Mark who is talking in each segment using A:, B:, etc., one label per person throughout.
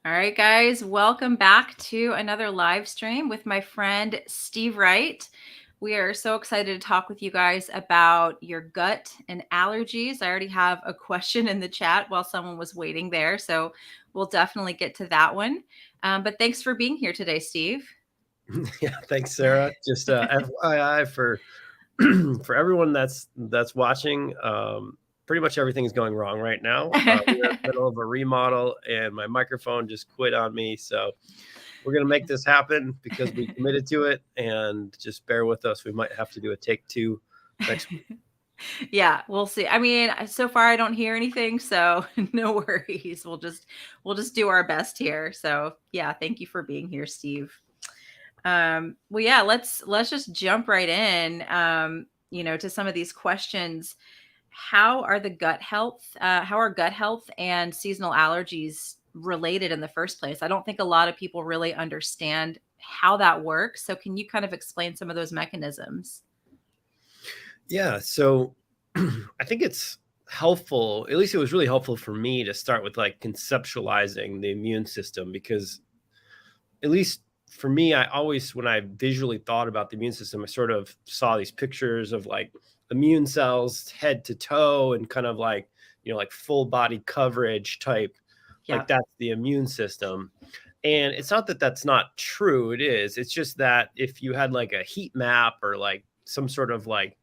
A: All right, guys, welcome back to another live stream with my friend Steve Wright. We are so excited to talk with you guys about your gut and allergies. I already have a question in the chat while someone was waiting there, so we'll definitely get to that one. But thanks for being here today, Steve.
B: Yeah, thanks, Sarah. Just FYI for for everyone that's watching, pretty much everything is going wrong right now. We're in the middle of a remodel, and my microphone just quit on me. So we're gonna make this happen because we committed to it, and just bear with us. We might have to do a take 2 next week.
A: Yeah, we'll see. I mean, so far I don't hear anything, so no worries. We'll just do our best here. So yeah, thank you for being here, Steve. Well, yeah, let's just jump right in. To some of these questions. How are gut health and seasonal allergies related in the first place? I don't think a lot of people really understand how that works. So can you kind of explain some of those mechanisms?
B: Yeah, so I think it's helpful. At least it was really helpful for me to start with like conceptualizing the immune system, because at least for me, I always, when I visually thought about the immune system, I sort of saw these pictures of like immune cells head to toe and kind of like, like full body coverage type.
A: Yeah.
B: Like that's the immune system. And it's not that that's not true. It is. It's just that if you had like a heat map or like some sort of like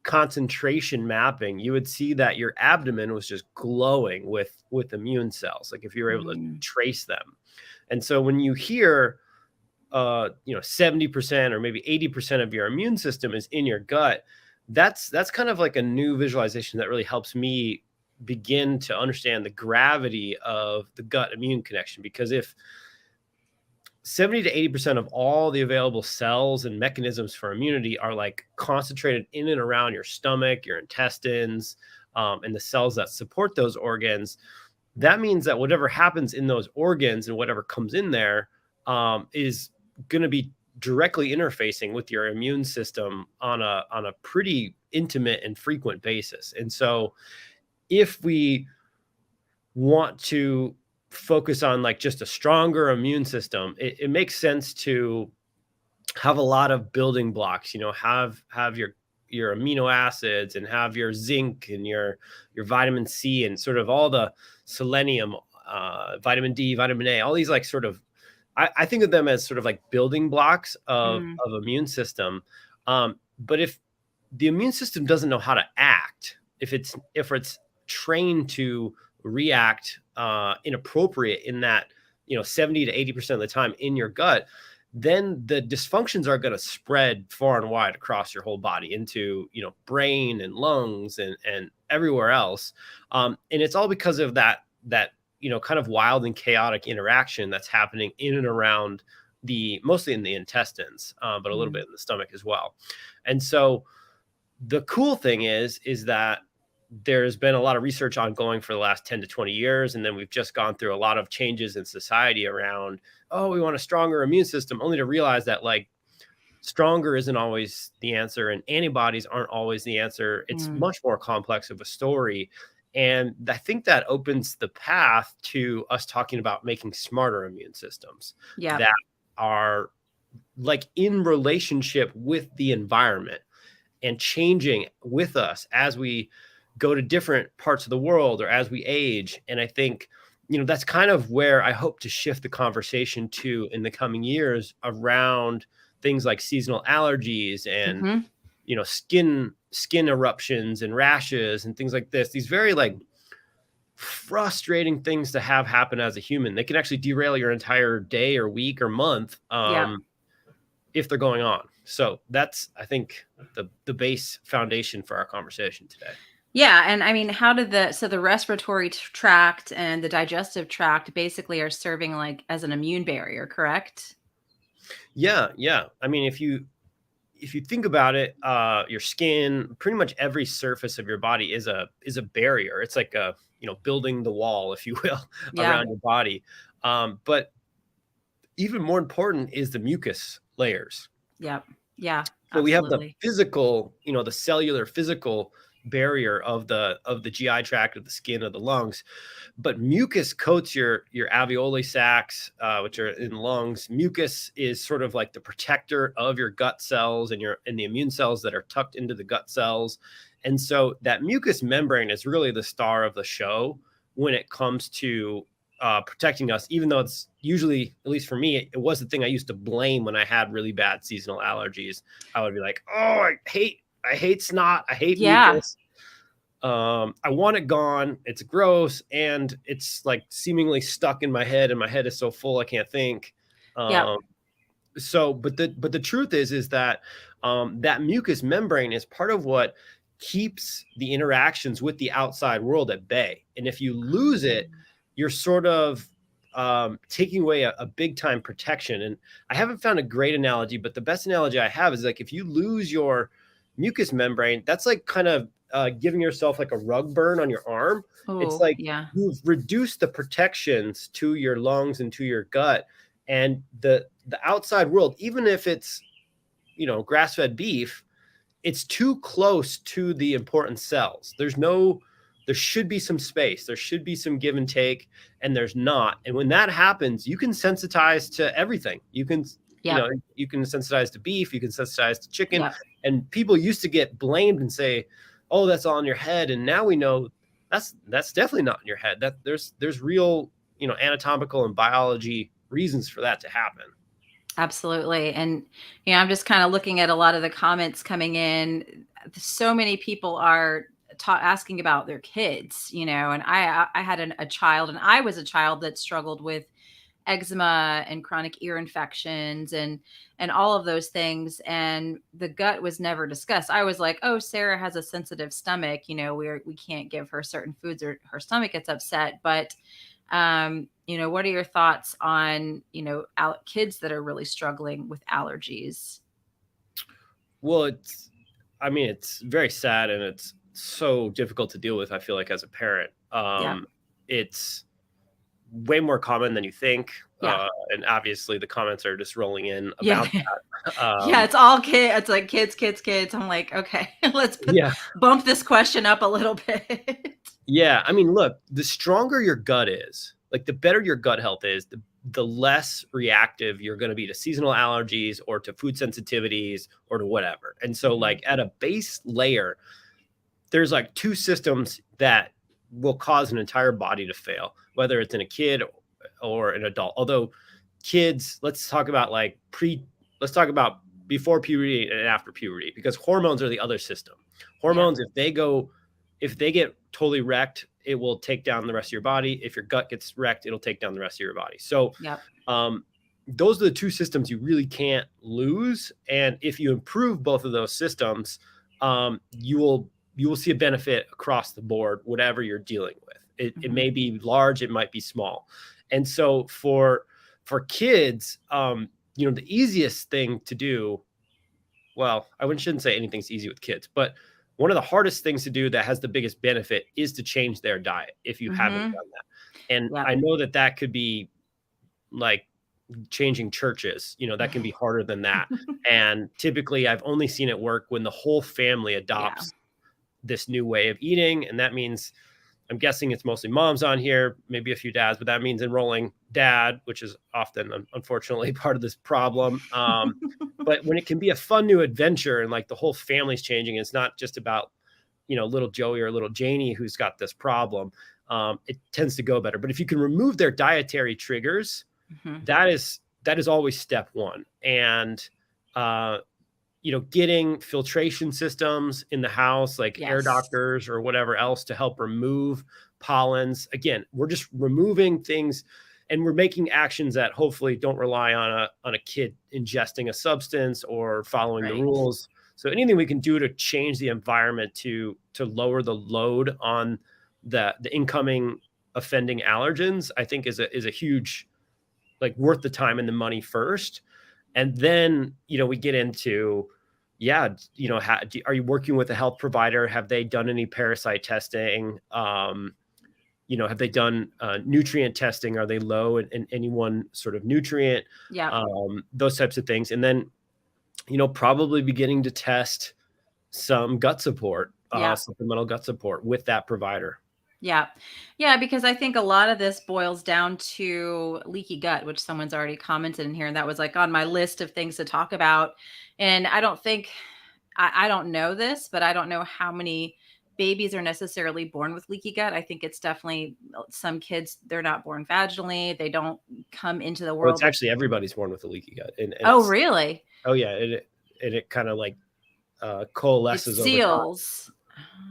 B: concentration mapping, you would see that your abdomen was just glowing with immune cells, like if you were able to
A: Mm.
B: trace them. And so when you hear 70% or maybe 80% of your immune system is in your gut, that's kind of like a new visualization that really helps me begin to understand the gravity of the gut immune connection. Because if 70 to 80% of all the available cells and mechanisms for immunity are like concentrated in and around your stomach, your intestines, and the cells that support those organs, that means that whatever happens in those organs and whatever comes in there is going to be directly interfacing with your immune system on a pretty intimate and frequent basis. And so if we want to focus on like just a stronger immune system, it makes sense to have a lot of building blocks, have your amino acids and have your zinc and your vitamin C and sort of all the selenium, vitamin D, vitamin A, all these like sort of, I think of them as sort of like building blocks
A: Mm.
B: of immune system. But if the immune system doesn't know how to act, if it's trained to react inappropriate in that 70 to 80% of the time in your gut, then the dysfunctions are going to spread far and wide across your whole body into brain and lungs and everywhere else. And it's all because of that kind of wild and chaotic interaction that's happening in and around mostly in the intestines, but a little
A: Mm.
B: bit in the stomach as well. And so the cool thing is that there's been a lot of research ongoing for the last 10 to 20 years. And then we've just gone through a lot of changes in society around, oh, we want a stronger immune system, only to realize that like stronger isn't always the answer and antibodies aren't always the answer. It's
A: Mm.
B: much more complex of a story. And I think that opens the path to us talking about making smarter immune systems
A: Yeah.
B: that are like in relationship with the environment and changing with us as we go to different parts of the world or as we age. And I think, that's kind of where I hope to shift the conversation to in the coming years around things like seasonal allergies and,
A: Hmm.
B: skin eruptions and rashes and things like this. These very like frustrating things to have happen as a human. They can actually derail your entire day or week or month.
A: Yeah.
B: If they're going on. So that's, I think, the base foundation for our conversation today.
A: Yeah, and I mean, how did the respiratory tract and the digestive tract basically are serving like as an immune barrier, correct?
B: Yeah, yeah. I mean, if you think about it, your skin, pretty much every surface of your body is a barrier. It's like a building the wall, if you will,
A: Yeah.
B: around your body. But even more important is the mucus layers.
A: Yeah. Yeah,
B: So we have the
A: absolutely.
B: physical, the cellular physical barrier of the GI tract, of the skin, of the lungs. But mucus coats your alveoli sacs, which are in lungs. Mucus is sort of like the protector of your gut cells and the immune cells that are tucked into the gut cells. And so that mucous membrane is really the star of the show when it comes to protecting us, even though it's usually, at least for me, it was the thing I used to blame when I had really bad seasonal allergies. I would be like, oh, I hate snot. I hate mucus. I want it gone. It's gross. And it's like seemingly stuck in my head, and my head is so full I can't think. So, but the truth is that that mucous membrane is part of what keeps the interactions with the outside world at bay. And if you lose it, you're sort of taking away a big time protection. And I haven't found a great analogy, but the best analogy I have is like, if you lose your mucous membrane, that's like kind of giving yourself like a rug burn on your arm. It's like you've reduced the protections to your lungs and to your gut, and the outside world, even if it's, you know, grass-fed beef, it's too close to the important cells. There should be some space. There should be some give and take, and there's not. And when that happens, you can sensitize to everything. You can, you know, you can sensitize to beef, you can sensitize to chicken. And people used to get blamed and say, oh, that's all in your head. And now we know that's definitely not in your head. That there's real, you know, anatomical and biology reasons for that to happen.
A: Absolutely. And, you know, I'm just kind of looking at a lot of the comments coming in. So many people are asking about their kids, you know, and I had a child, and I was a child that struggled with eczema and chronic ear infections and all of those things. And the gut was never discussed. I was like, oh, Sarah has a sensitive stomach. You know, we can't give her certain foods or her stomach gets upset. But, you know, what are your thoughts on, you know, kids that are really struggling with allergies?
B: Well, it's very sad, and it's so difficult to deal with, I feel like, as a parent. It's way more common than you think. And obviously the comments are just rolling in about that.
A: It's all kids. It's like kids. I'm like, okay, let's bump this question up a little bit.
B: I mean, look, the stronger your gut is, like the better your gut health is, the less reactive you're going to be to seasonal allergies or to food sensitivities or to whatever. And so like at a base layer, there's like two systems that will cause an entire body to fail, whether it's in a kid or an adult. Although kids, let's talk about before puberty and after puberty, because hormones are the other system. Hormones, if they get totally wrecked, it will take down the rest of your body. If your gut gets wrecked, it'll take down the rest of your body. So those are the two systems you really can't lose. And if you improve both of those systems, you will see a benefit across the board, whatever you're dealing with. It may be large, it might be small. And so for kids, you know, the easiest thing to do, well, shouldn't say anything's easy with kids, but one of the hardest things to do that has the biggest benefit is to change their diet if you haven't done that. And I know that could be like changing churches, you know, that can be harder than that. And typically I've only seen it work when the whole family adopts this new way of eating. And that means, I'm guessing it's mostly moms on here, maybe a few dads, but that means enrolling dad, which is often, unfortunately, part of this problem. But when it can be a fun new adventure and like the whole family's changing, it's not just about, you know, little Joey or little Janie who's got this problem, it tends to go better. But if you can remove their dietary triggers, that is always step one. And, you know, getting filtration systems in the house, like air doctors or whatever else, to help remove pollens. Again, we're just removing things, and we're making actions that hopefully don't rely on a kid ingesting a substance or following the rules. So anything we can do to change the environment to lower the load on the incoming offending allergens, I think is a huge, like, worth the time and the money first. And then, you know, we get into, you know, are you working with a health provider? Have they done any parasite testing? You know, have they done nutrient testing? Are they low in any one sort of nutrient? Those types of things. And then, you know, probably beginning to test some gut support
A: Yeah.
B: supplemental gut support with that provider.
A: Yeah. Yeah, because I think a lot of this boils down to leaky gut, which someone's already commented in here. And that was like on my list of things to talk about. And I don't think, I don't know this, but I don't know how many babies are necessarily born with leaky gut. I think it's definitely some kids, they're not born vaginally. They don't come into the
B: Well, it's
A: world with,
B: actually everybody's born with a leaky gut. And
A: oh,
B: it's,
A: really?
B: oh yeah, it kind of like
A: It
B: coalesces over time.
A: seals.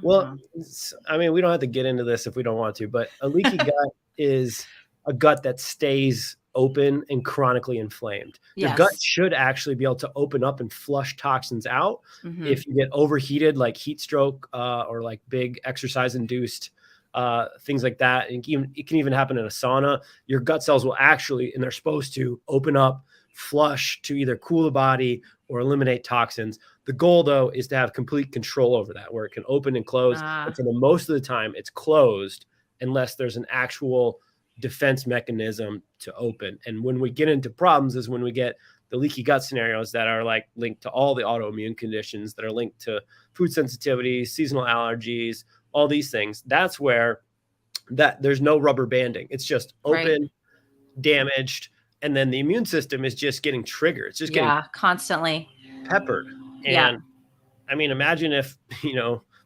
B: Well,
A: Oh,
B: I mean, we don't have to get into this if we don't want to, but a leaky gut is a gut that stays open and chronically inflamed. Your gut
A: yes.
B: should actually be able to open up and flush toxins out.
A: Hmm.
B: If you get overheated, like heat stroke or like big exercise induced things like that, and it can even happen in a sauna, your gut cells will actually, and they're supposed to, open up, flush to either cool the body or eliminate toxins. The goal, though, is to have complete control over that, where it can open and close. But for the most of the time, it's closed unless there's an actual defense mechanism to open. And when we get into problems is when we get the leaky gut scenarios that are like linked to all the autoimmune conditions, that are linked to food sensitivity, seasonal allergies, all these things. That's where that there's no rubber banding. It's just
A: Right.
B: open, damaged, and then the immune system is just getting triggered. It's just getting
A: Yeah. Constantly.
B: peppered.
A: Yeah.
B: And I mean, imagine if,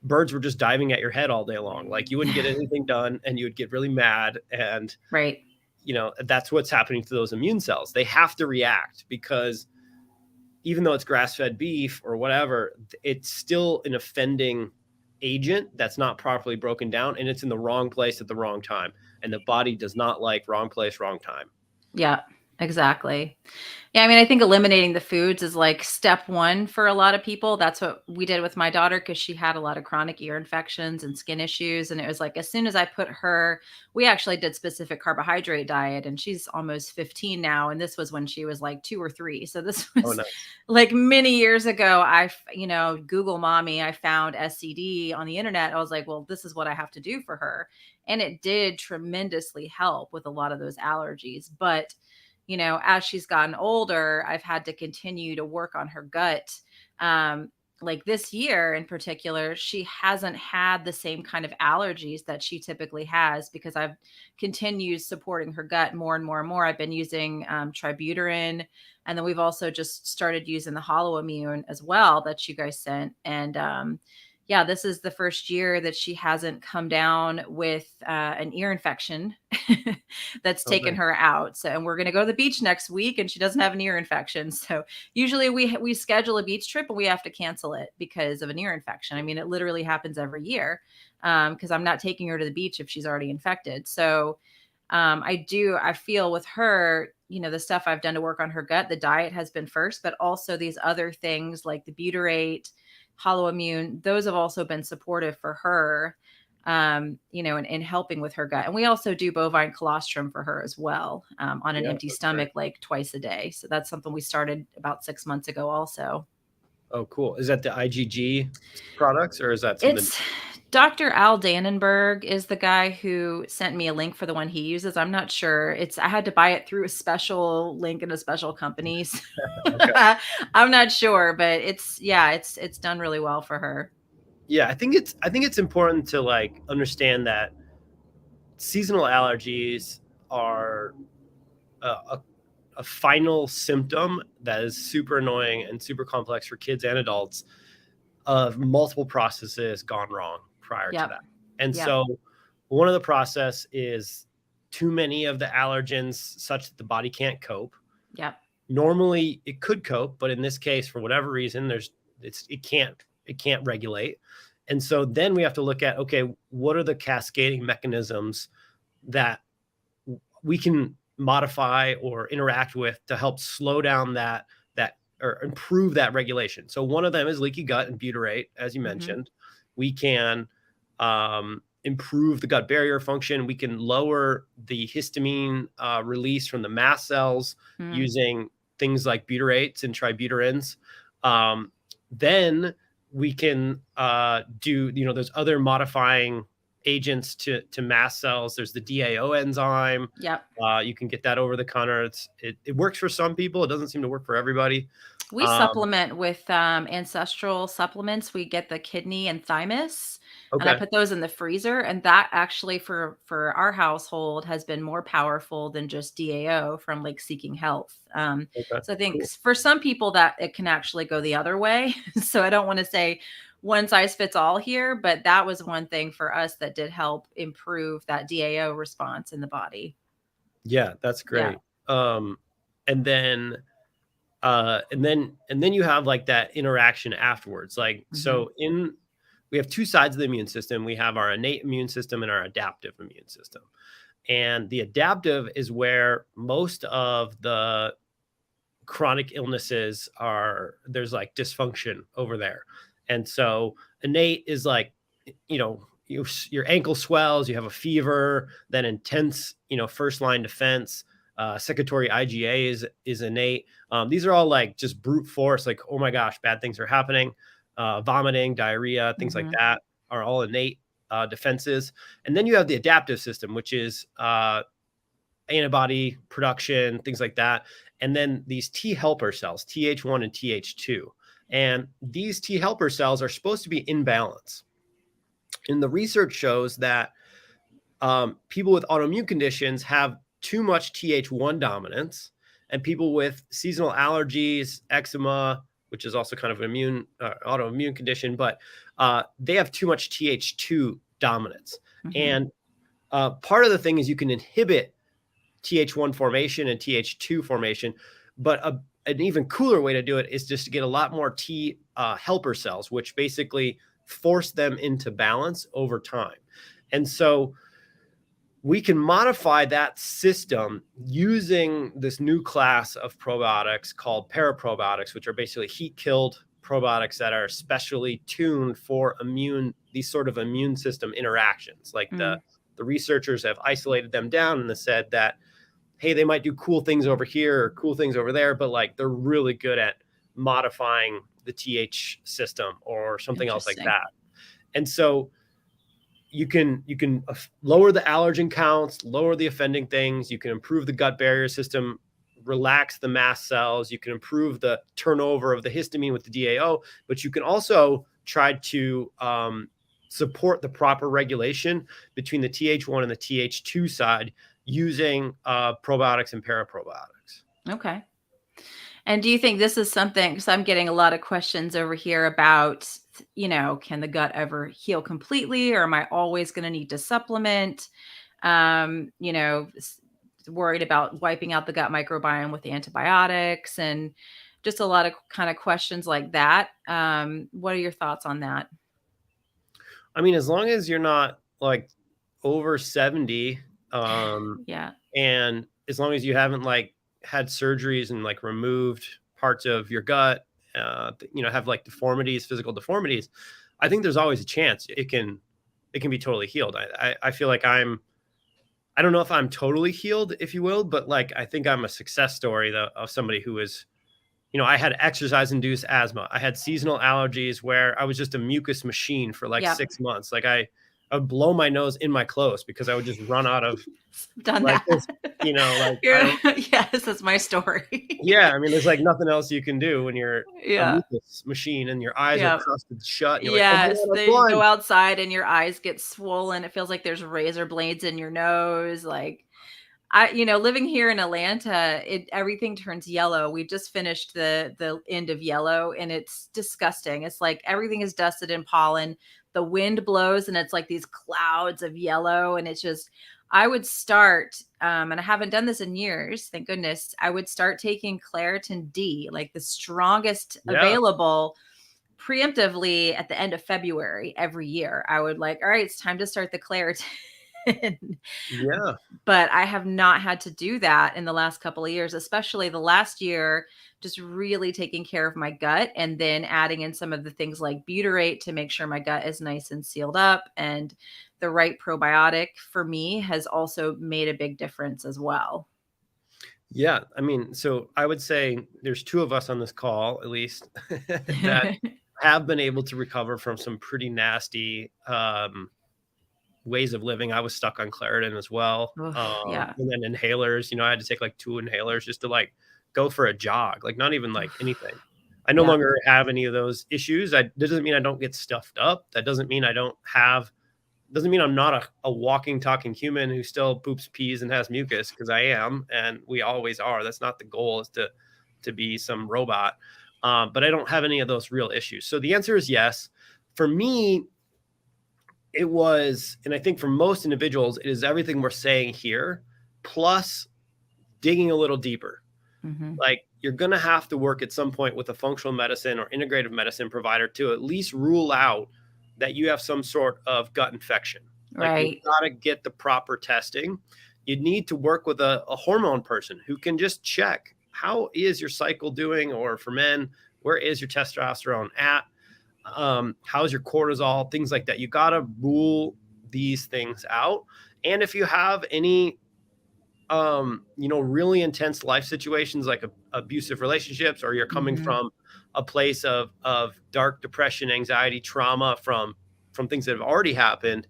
B: birds were just diving at your head all day long. Like you wouldn't get anything done and you would get really mad. And,
A: Right.
B: that's what's happening to those immune cells. They have to react because even though it's grass-fed beef or whatever, it's still an offending agent that's not properly broken down, and it's in the wrong place at the wrong time. And the body does not like wrong place, wrong time.
A: Yeah, exactly. Yeah, I mean, I think eliminating the foods is like step one for a lot of people. That's what we did with my daughter because she had a lot of chronic ear infections and skin issues. And it was like, as soon as I put her, we actually did specific carbohydrate diet, and she's almost 15 now. And this was when she was like 2 or 3. So this
B: Oh,
A: was
B: nice.
A: like many years ago. Google mommy, I found SCD on the internet. I was like, well, this is what I have to do for her. And it did tremendously help with a lot of those allergies. But as she's gotten older, I've had to continue to work on her gut. Like this year in particular, she hasn't had the same kind of allergies that she typically has because I've continued supporting her gut more and more and more. I've been using Tributerin, and then we've also just started using the Hollow Immune as well that you guys sent. And yeah, this is the first year that she hasn't come down with an ear infection that's
B: Oh,
A: taken
B: nice.
A: her out. So, and we're going to go to the beach next week, and she doesn't have an ear infection. So, usually we schedule a beach trip and we have to cancel it because of an ear infection. I mean, it literally happens every year because I'm not taking her to the beach if she's already infected. So, I feel with her, the stuff I've done to work on her gut, the diet has been first, but also these other things like the butyrate, Hollow Immune, those have also been supportive for her, in helping with her gut. And we also do bovine colostrum for her as well, on an
B: Yeah,
A: empty
B: that's great.
A: stomach, like twice a day. So that's something we started about 6 months ago also.
B: Oh, cool. Is that the IgG products or is that something?
A: It's Dr. Al Dannenberg is the guy who sent me a link for the one he uses. I'm not sure. I had to buy it through a special link in a special company. So
B: Okay.
A: I'm not sure, but it's done really well for her.
B: Yeah, I think it's important to like understand that seasonal allergies are a final symptom that is super annoying and super complex for kids and adults of multiple processes gone wrong prior to
A: Yep.
B: that. And
A: Yep.
B: so one of the process is too many of the allergens such that the body can't cope.
A: Yep.
B: Normally it could cope, but in this case, for whatever reason, it can't regulate. And so then we have to look at, okay, what are the cascading mechanisms that we can modify or interact with to help slow down that or improve that regulation. So one of them is leaky gut and butyrate, as you
A: Mm-hmm.
B: mentioned. We can improve the gut barrier function. We can lower the histamine release from the mast cells
A: Mm.
B: using things like butyrates and tributerins. Then we can do, there's other modifying agents to mast cells. There's the DAO enzyme.
A: Yep.
B: You can get that over the counter. It works for some people. It doesn't seem to work for everybody.
A: We supplement with ancestral supplements. We get the kidney and thymus, and I
B: Okay.
A: put those in the freezer. And that actually, for our household, has been more powerful than just DAO from like Seeking Health.
B: Okay.
A: So I think
B: Cool.
A: for some people that it can actually go the other way. So I don't want to say one size fits all here, but that was one thing for us that did help improve that DAO response in the body.
B: Yeah, that's
A: Yeah.
B: great. Um, and then and then you have like that interaction afterwards. Like,
A: Hmm.
B: so in we have two sides of the immune system. We have our innate immune system and our adaptive immune system. And the adaptive is where most of the chronic illnesses are. There's like dysfunction over there. And so innate is like, you know, your ankle swells, you have a fever, then intense, first line defense. Secretory IgA is innate. These are all like just brute force, like, oh my gosh, bad things are happening. Vomiting, diarrhea, things like
A: Hmm.
B: that are all innate defenses. And then you have the adaptive system, which is antibody production, things like that. And then these T helper cells, Th1 and Th2. And these T helper cells are supposed to be in balance. And the research shows that people with autoimmune conditions have too much Th1 dominance, and people with seasonal allergies, eczema, which is also kind of an autoimmune condition, but they have too much Th2 dominance.
A: Hmm.
B: And part of the thing is you can inhibit Th1 formation and Th2 formation, but an even cooler way to do it is just to get a lot more T helper cells, which basically force them into balance over time. And so we can modify that system using this new class of probiotics called paraprobiotics, which are basically heat-killed probiotics that are specially tuned for these sort of immune system interactions. Like the researchers have isolated them down and have said that, hey, they might do cool things over here or cool things over there, but like they're really good at modifying the TH system or something else like
A: Interesting.
B: that. And so you can lower the allergen counts, lower the offending things. You can improve the gut barrier system, relax the mast cells. You can improve the turnover of the histamine with the DAO, but you can also try to support the proper regulation between the Th1 and the Th2 side using probiotics and paraprobiotics.
A: Okay. And do you think this is something, because I'm getting a lot of questions over here about, can the gut ever heal completely, or am I always going to need to supplement? Um, you know, s- Worried about wiping out the gut microbiome with antibiotics and just a lot of kind of questions like that. What are your thoughts on that?
B: I mean, as long as you're not like over 70,
A: Yeah.
B: and as long as you haven't like had surgeries and like removed parts of your gut, have like deformities, physical deformities, I think there's always a chance it can be totally healed. I feel like I don't know if I'm totally healed, if you will, but like I think I'm a success story though, of somebody who is, I had exercise induced asthma. I had seasonal allergies where I was just a mucus machine for like
A: Yep.
B: 6 months. Like I would blow my nose in my clothes because I would just run out of
A: Done
B: like
A: that.
B: this, like I
A: Yeah.
B: don't.
A: Yes, that's my story.
B: Yeah, I mean, there's like nothing else you can do when you're a
A: Yeah.
B: mucus machine and your eyes are
A: Yeah.
B: crusted shut and you're like, oh my
A: Yes,
B: god, I'm
A: then you go
B: blind.
A: outside and your eyes get swollen. It feels like there's razor blades in your nose. Like living here in Atlanta, everything turns yellow. We just finished the end of yellow and it's disgusting. It's like everything is dusted in pollen. The wind blows and it's like these clouds of yellow and it's just I would start and I haven't done this in years, thank goodness. I would start taking Claritin D, like the strongest
B: Yeah,
A: available preemptively at the end of February every year. I would like, all right, it's time to start the Claritin.
B: yeah,
A: But I have not had to do that in the last couple of years, especially the last year, just really taking care of my gut and then adding in some of the things like butyrate to make sure my gut is nice and sealed up. And the right probiotic for me has also made a big difference as well.
B: yeah. I mean, so I would say there's two of us on this call at least that have been able to recover from some pretty nasty ways of living. I was stuck on Claritin as well.
A: Oof, yeah.
B: And then inhalers, I had to take like 2 inhalers just to like go for a jog, like not even like anything. I no
A: Yeah.
B: longer have any of those issues. That doesn't mean I don't get stuffed up. That doesn't mean doesn't mean I'm not a walking, talking human who still poops, pees, and has mucus, because I am, and we always are. That's not the goal, is to be some robot. But I don't have any of those real issues. So the answer is yes. For me, it was, and I think for most individuals, it is everything we're saying here, plus digging a little deeper.
A: Mm-hmm.
B: Like, you're going to have to work at some point with a functional medicine or integrative medicine provider to at least rule out that you have some sort of gut infection. Like,
A: Right.
B: you've got to get the proper testing. You need to work with a hormone person who can just check, how is your cycle doing? Or for men, where is your testosterone at? How's your cortisol? Things like that. You got to rule these things out. And if you have any really intense life situations, like abusive relationships, or you're coming
A: Mm-hmm.
B: from a place of dark depression, anxiety, trauma from things that have already happened,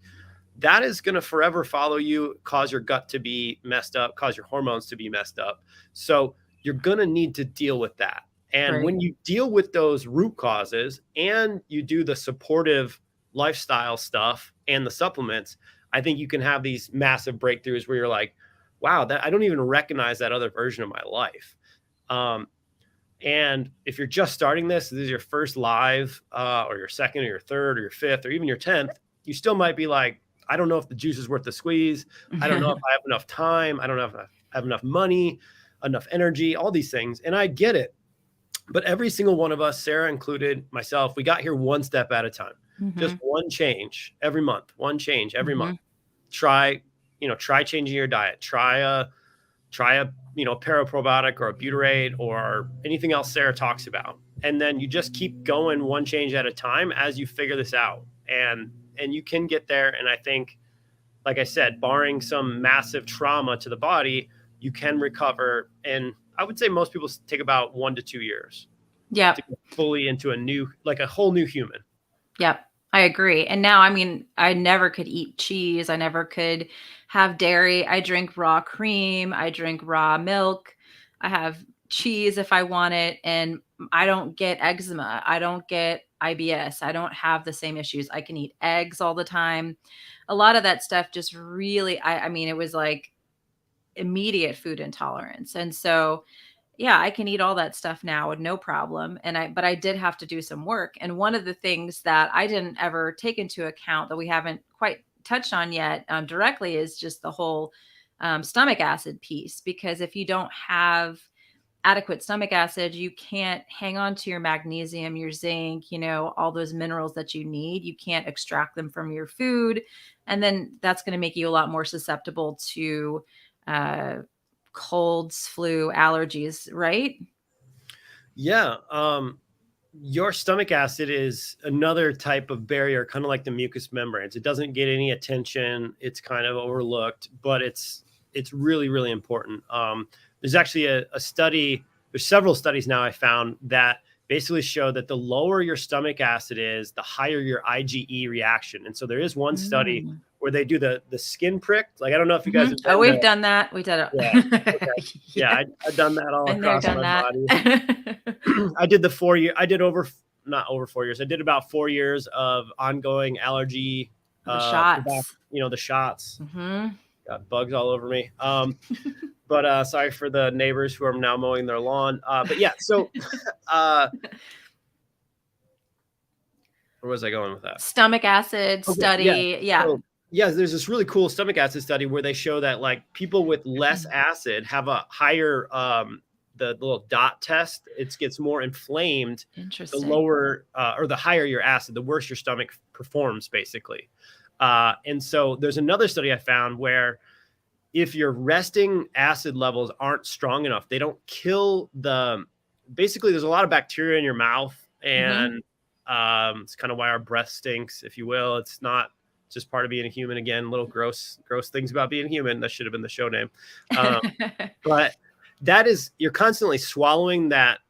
B: that is going to forever follow you, cause your gut to be messed up, cause your hormones to be messed up. So you're going to need to deal with that. And
A: Right.
B: when you deal with those root causes and you do the supportive lifestyle stuff and the supplements, I think you can have these massive breakthroughs where you're like, wow, that I don't even recognize that other version of my life. And if you're just starting this is your first live, or your second or your third or your fifth or even your 10th, you still might be like, I don't know if the juice is worth the squeeze. I don't know if I have enough time. I don't know if I have enough money, enough energy, all these things. And I get it. But every single one of us, Sarah included, myself, we got here one step at a time.
A: Mm-hmm.
B: Just one change every month, one change every
A: Mm-hmm.
B: month. Try changing your diet. Try a paraprobiotic or a butyrate or anything else Sarah talks about. And then you just keep going one change at a time as you figure this out. And you can get there. And I think, like I said, barring some massive trauma to the body, you can recover. And I would say most people take about 1 to 2 years
A: Yep.
B: to get fully into a whole new human.
A: Yep. I agree. And now, I mean, I never could eat cheese. I never could have dairy. I drink raw cream. I drink raw milk. I have cheese if I want it. And I don't get eczema. I don't get IBS. I don't have the same issues. I can eat eggs all the time. A lot of that stuff just really, I mean, it was like immediate food intolerance. And so, yeah, I can eat all that stuff now with no problem. But I did have to do some work. And one of the things that I didn't ever take into account that we haven't quite touched on yet directly is just the whole stomach acid piece. Because if you don't have adequate stomach acid, you can't hang on to your magnesium, your zinc, all those minerals that you need. You can't extract them from your food. And then that's going to make you a lot more susceptible to colds, flu, allergies, right?
B: Yeah. Your stomach acid is another type of barrier, kind of like the mucous membranes. It doesn't get any attention. It's kind of overlooked, but it's really, really important. There's actually a study, there's several studies now I found that basically show that the lower your stomach acid is, the higher your IgE reaction. And so there is one study where they do the skin prick. Like, I don't know if you guys have
A: we've done that. We did it.
B: Yeah. Okay. Yeah, I've done that all across my body. I did not over 4 years. I did about 4 years of ongoing allergy.
A: The shots.
B: The shots.
A: Mm-hmm.
B: Got bugs all over me. But sorry for the neighbors who are now mowing their lawn. But yeah, so where was I going with that?
A: Stomach acid study. Yeah.
B: So, there's this really cool stomach acid study where they show that, like, people with less acid have a higher the little dot test. It gets more inflamed.
A: Interesting.
B: The lower or the higher your acid, the worse your stomach performs, basically. And so there's another study I found where if your resting acid levels aren't strong enough, they don't kill basically there's a lot of bacteria in your mouth, and it's kind of why our breath stinks, if you will. It's just part of being a human. Again, little gross things about being human. That should have been the show name. But that is, you're constantly swallowing that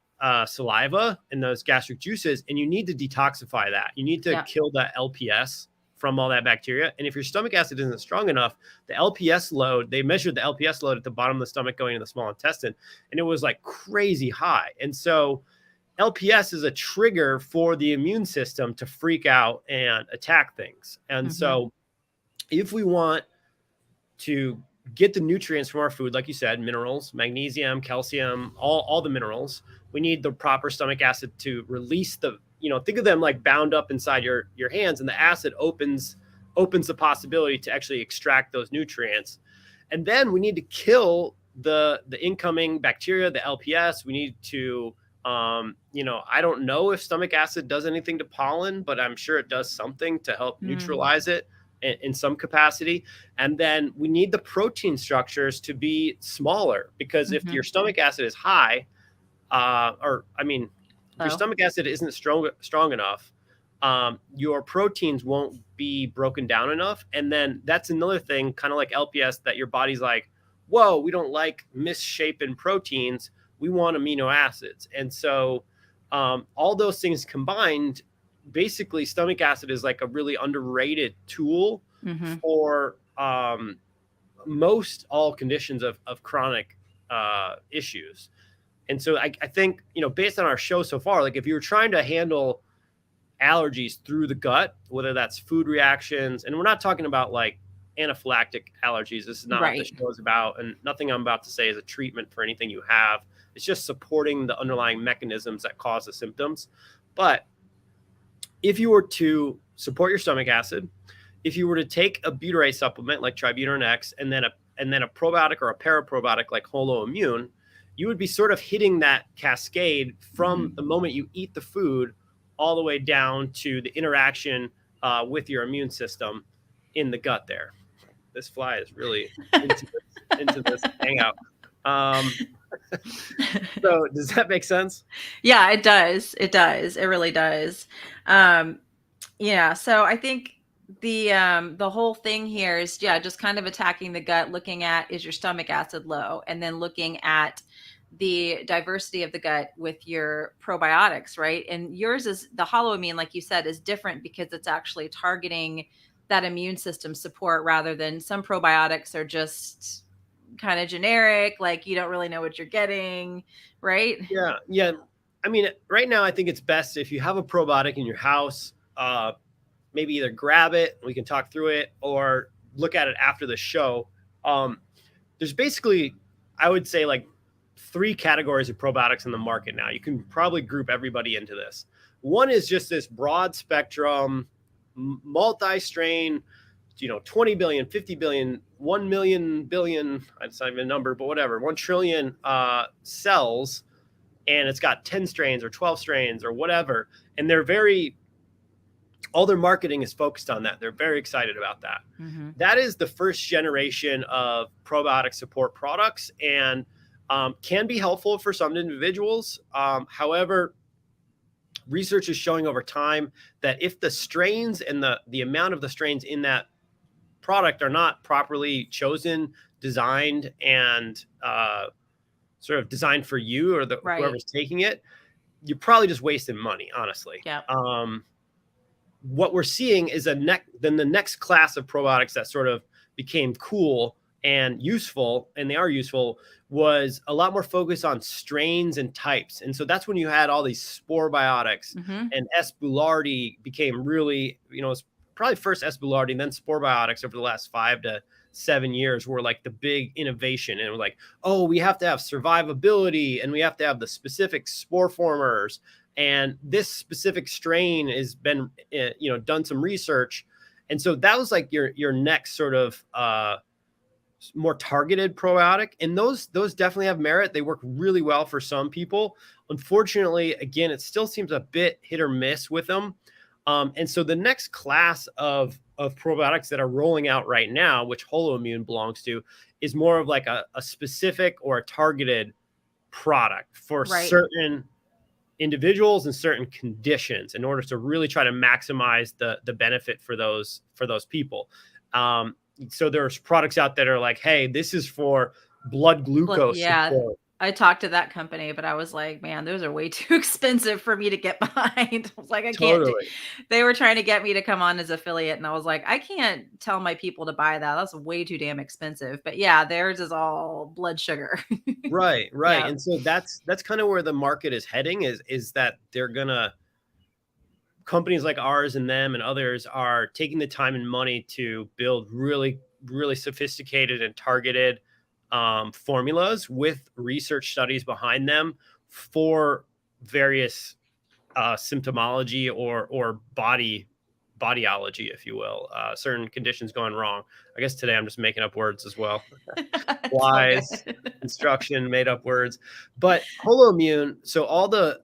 B: saliva and those gastric juices, and you need to detoxify that. You need to kill that LPS from all that bacteria. And if your stomach acid isn't strong enough, the LPS load, they measured the LPS load at the bottom of the stomach going into the small intestine, and it was like crazy high. And so LPS is a trigger for the immune system to freak out and attack things. And so if we want to get the nutrients from our food, like you said, minerals, magnesium, calcium, all the minerals, we need the proper stomach acid to release the, think of them like bound up inside your hands, and the acid opens the possibility to actually extract those nutrients. And then we need to kill the incoming bacteria, the LPS. We need to, I don't know if stomach acid does anything to pollen, but I'm sure it does something to help neutralize it in some capacity. And then we need the protein structures to be smaller, because if your stomach acid is high, if your stomach acid isn't strong enough, your proteins won't be broken down enough. And then that's another thing, kind of like LPS, that your body's like, whoa, we don't like misshapen proteins. We want amino acids. And so all those things combined, basically stomach acid is like a really underrated tool for most all conditions of chronic issues. And so I think, based on our show so far, like if you were trying to handle allergies through the gut, whether that's food reactions, and we're not talking about like anaphylactic allergies. This is not what the show is about. And nothing I'm about to say is a treatment for anything you have. It's just supporting the underlying mechanisms that cause the symptoms. But if you were to support your stomach acid, if you were to take a butyrate supplement like Tributyrin X, and then a probiotic or a paraprobiotic like Autoimmune, you would be sort of hitting that cascade from the moment you eat the food all the way down to the interaction with your immune system in the gut there. This fly is really into this hangout. So does that make sense?
A: Yeah, it does. It does. It really does. Yeah. So I think the whole thing here is, just kind of attacking the gut, looking at, is your stomach acid low, and then looking at the diversity of the gut with your probiotics, right? And yours is the autoimmune, like you said, is different because it's actually targeting that immune system support, rather than some probiotics are just kind of generic, like you don't really know what you're getting, right?
B: Yeah. I mean, right now I think it's best if you have a probiotic in your house, maybe either grab it, we can talk through it, or look at it after the show. There's basically, I would say, like 3 categories of probiotics in the market now. You can probably group everybody into this. One is just this broad spectrum, multi-strain, 20 billion, 50 billion, 1 million billion, it's not even a number, but whatever, 1 trillion cells, and it's got 10 strains or 12 strains or whatever. And all their marketing is focused on that. They're very excited about that. That is the first generation of probiotic support products, and can be helpful for some individuals. However, research is showing over time that if the strains and the amount of the strains in that product are not properly chosen, designed, and sort of designed for you or whoever's taking it, you're probably just wasting money, honestly.
A: Yeah.
B: What we're seeing is then the next class of probiotics that sort of became cool and useful, and they are useful, was a lot more focused on strains and types. And so that's when you had all these spore biotics, and S. boulardii became really, it's probably first S. boulardii, then spore biotics over the last 5 to 7 years were like the big innovation. And it was like, oh, we have to have survivability, and we have to have the specific spore formers. And this specific strain has been, done some research. And so that was like your next sort of more targeted probiotic. And those definitely have merit. They work really well for some people. Unfortunately, again, it still seems a bit hit or miss with them. And so the next class of probiotics that are rolling out right now, which Holoimmune belongs to, is more of like a specific or a targeted product for certain individuals and certain conditions in order to really try to maximize the benefit for those people. So there's products out that are like, hey, this is for blood glucose support.
A: I talked to that company, but I was like, man, those are way too expensive for me to get behind. I was like, I can't do.
B: Totally.
A: They were trying to get me to come on as affiliate, and I was like, I can't tell my people to buy that. That's way too damn expensive. But yeah, theirs is all blood sugar.
B: Right, right.
A: Yeah.
B: And so that's kind of where the market is heading, is that they're gonna companies like ours and them and others are taking the time and money to build really, really sophisticated and targeted formulas with research studies behind them for various symptomology or bodyology, if you will, certain conditions going wrong. I guess today I'm just making up words as well.
A: It's all
B: Wise
A: good.
B: instruction, made up words. But holoimmune, so all the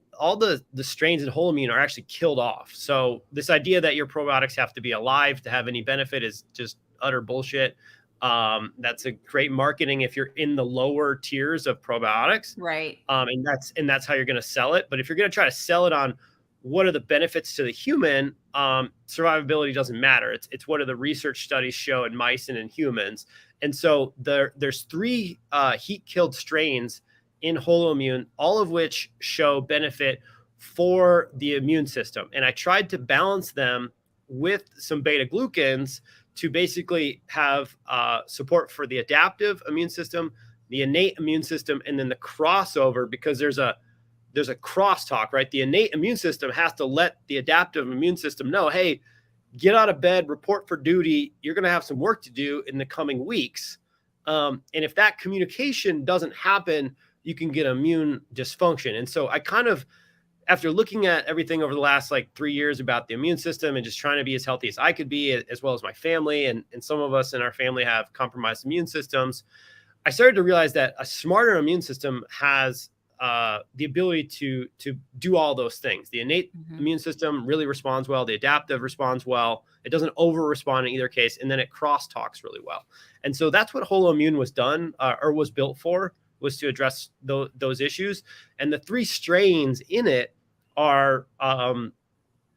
B: strains in holoimmune are actually killed off. So this idea that your probiotics have to be alive to have any benefit is just utter bullshit. That's a great marketing if you're in the lower tiers of probiotics.
A: Right.
B: And that's how you're going to sell it. But if you're going to try to sell it on what are the benefits to the human, survivability doesn't matter. It's what do the research studies show in mice and in humans. And so there's 3 heat-killed strains in holoimmune, all of which show benefit for the immune system. And I tried to balance them with some beta glucans to basically have support for the adaptive immune system, the innate immune system, and then the crossover, because there's a crosstalk, right? The innate immune system has to let the adaptive immune system know, hey, get out of bed, report for duty. You're going to have some work to do in the coming weeks. And if that communication doesn't happen, you can get immune dysfunction. And so I kind of, after looking at everything over the last 3 years about the immune system and just trying to be as healthy as I could be, as well as my family, and some of us in our family have compromised immune systems, I started to realize that a smarter immune system has the ability to do all those things. The innate immune system really responds well. The adaptive responds well. It doesn't over respond in either case. And then it crosstalks really well. And so that's what holoimmune was done or was built for, was to address those issues. And the 3 strains in it are,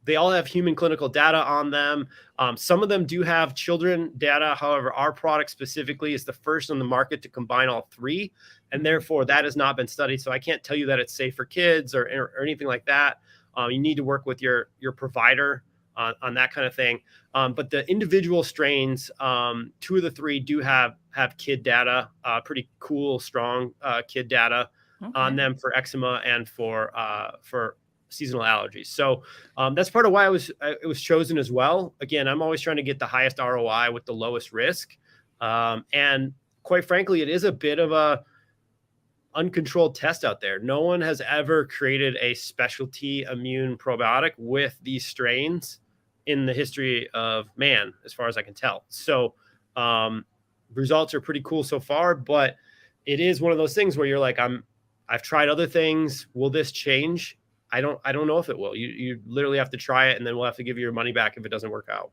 B: they all have human clinical data on them. Some of them do have children data. However, our product specifically is the first on the market to combine all 3. And therefore, that has not been studied. So I can't tell you that it's safe for kids or anything like that. You need to work with your provider on that kind of thing. But the individual strains, 2 of the 3 do have kid data, pretty cool, strong kid data on them for eczema and for seasonal allergies. So that's part of why it was chosen as well. Again, I'm always trying to get the highest ROI with the lowest risk. And quite frankly, it is a bit of a uncontrolled test out there. No one has ever created a specialty immune probiotic with these strains in the history of man, as far as I can tell. So results are pretty cool so far, but it is one of those things where you're like, I've tried other things. Will this change? I don't know if it will. You literally have to try it, and then we'll have to give you your money back if it doesn't work out.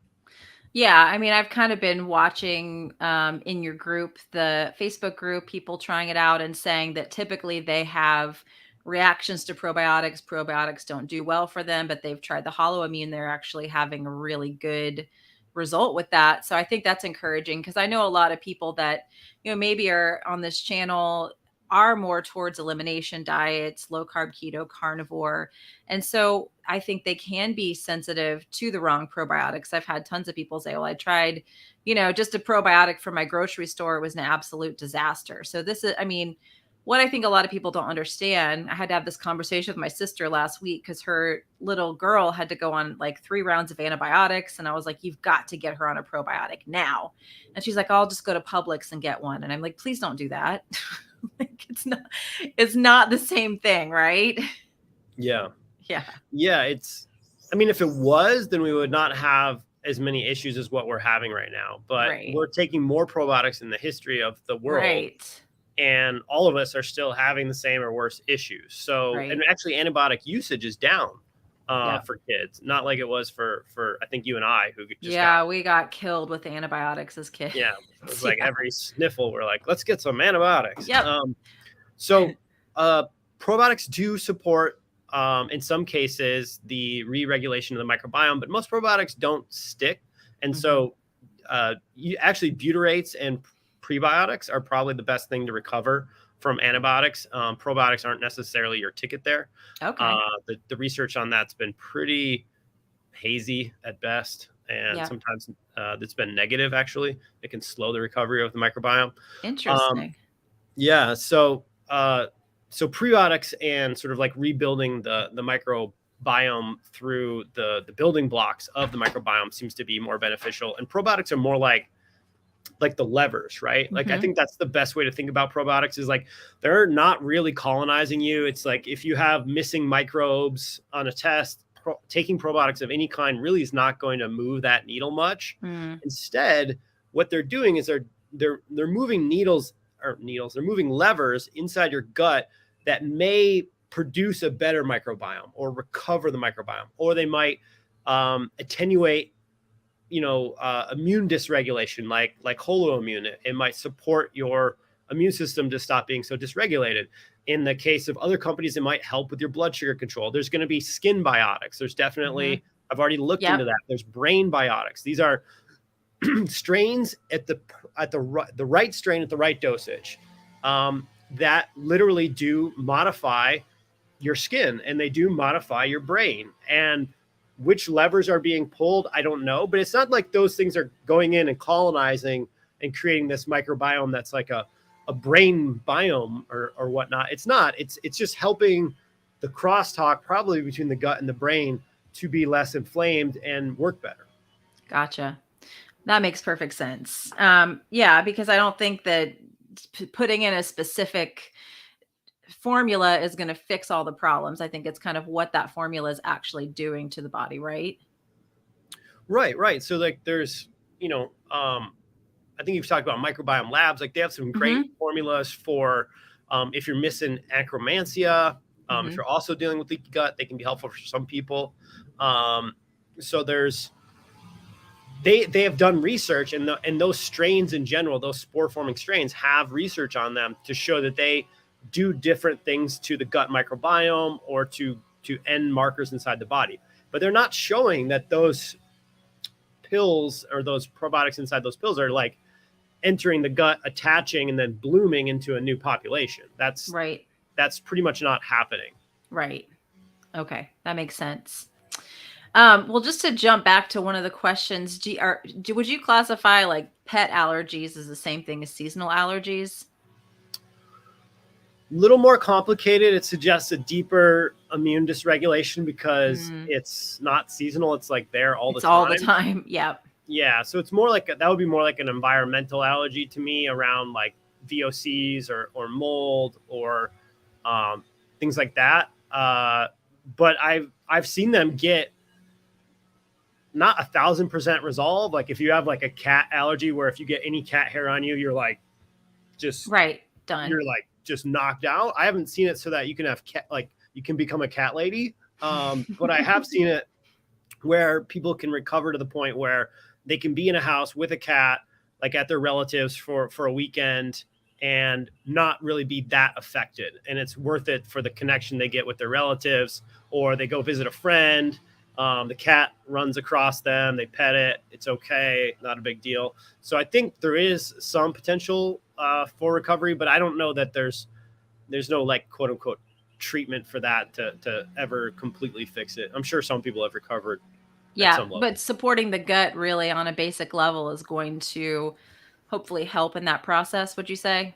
A: Yeah, I mean, I've kind of been watching in your group, the Facebook group, people trying it out and saying that typically they have reactions to probiotics. Probiotics don't do well for them, but they've tried the holoimmune. They're actually having a really good result with that. So I think that's encouraging, because I know a lot of people that, maybe are on this channel are more towards elimination diets, low carb, keto, carnivore. And so I think they can be sensitive to the wrong probiotics. I've had tons of people say, well, I tried, just a probiotic from my grocery store. It was an absolute disaster. So this is, what I think a lot of people don't understand. I had to have this conversation with my sister last week because her little girl had to go on 3 rounds of antibiotics. And I was like, you've got to get her on a probiotic now. And she's like, I'll just go to Publix and get one. And I'm like, please don't do that. It's not the same thing, right?
B: Yeah.
A: Yeah.
B: If it was, then we would not have as many issues as what we're having right now. But we're taking more probiotics in the history of the world. Right. And all of us are still having the same or worse issues. So, and actually antibiotic usage is down for kids, not like it was for I think you and I, who just
A: we got killed with antibiotics as kids.
B: Yeah. It was like every sniffle, we're like, let's get some antibiotics.
A: Yep.
B: So probiotics do support, in some cases, the re-regulation of the microbiome, but most probiotics don't stick. And so you actually butyrates and prebiotics are probably the best thing to recover from antibiotics. Probiotics aren't necessarily your ticket there.
A: Okay.
B: The research on that's been pretty hazy at best, and
A: Yeah.
B: sometimes it's been negative. Actually, it can slow the recovery of the microbiome. Um,
A: Interesting.
B: yeah, so prebiotics and sort of like rebuilding the microbiome through the building blocks of the microbiome seems to be more beneficial, and probiotics are more like the levers, right? Like, I
A: Hmm.
B: think that's the best way to think about probiotics is like they're not really colonizing you. It's like if you have missing microbes on a test, taking probiotics of any kind really is not going to move that needle much.
A: Mm.
B: Instead, what they're doing is they're moving they're moving levers inside your gut that may produce a better microbiome or recover the microbiome, or they might attenuate immune dysregulation, like holoimmune. It might support your immune system to stop being so dysregulated. In the case of other companies, it might help with your blood sugar control. There's going to be skin biotics. There's
A: Hmm.
B: definitely, I've already looked into
A: Yep.
B: that. There's brain biotics. These are strains at the right strain at the right dosage, that literally do modify your skin, and they do modify your brain. And which levers are being pulled, I don't know, but it's not like those things are going in and colonizing and creating this microbiome that's like a brain biome or whatnot. It's not. It's just helping the crosstalk probably between the gut and the brain to be less inflamed and work better.
A: Gotcha. That makes perfect sense. Yeah, because I don't think that putting in a specific formula is going to fix all the problems. I think it's kind of what that formula is actually doing to the body, right?
B: Right, right. So like there's, I think you've talked about microbiome labs. Like they have some great
A: Hmm.
B: formulas for if you're missing acromantia, if
A: Hmm.
B: you're also dealing with leaky gut, they can be helpful for some people. Um, so they have done research, and those strains in general, those spore forming strains, have research on them to show that they do different things to the gut microbiome or to end markers inside the body. But they're not showing that those pills or those probiotics inside those pills are like entering the gut, attaching, and then blooming into a new population.
A: Right.
B: That's pretty much not happening.
A: Right. Okay. That makes sense. Well, just to jump back to one of the questions, would you classify like pet allergies as the same thing as seasonal allergies?
B: Little more complicated. It suggests a deeper immune dysregulation because
A: Mm,
B: it's not seasonal. It's like there all the
A: it's all the
B: time.
A: time. Yep.
B: Yeah, so it's more like that would be more like an environmental allergy to me around like VOCs or mold or um, things like that. But I've seen them get not 1,000% resolved. Like if you have like a cat allergy, where if you get any cat hair on you, you're like just
A: Right. Done.
B: you're like just knocked out. I haven't seen it so that you can have cat, like you can become a cat lady. But I have seen it where people can recover to the point where they can be in a house with a cat, like at their relatives for a weekend, and not really be that affected. And it's worth it for the connection they get with their relatives, or they go visit a friend. The cat runs across them, they pet it. It's okay. Not a big deal. So I think there is some potential for recovery, but I don't know that there's no like quote unquote treatment for that to ever completely fix it. I'm sure some people have recovered at
A: Yeah,
B: some level.
A: but supporting the gut really on a basic level is going to hopefully help in that process, would you say?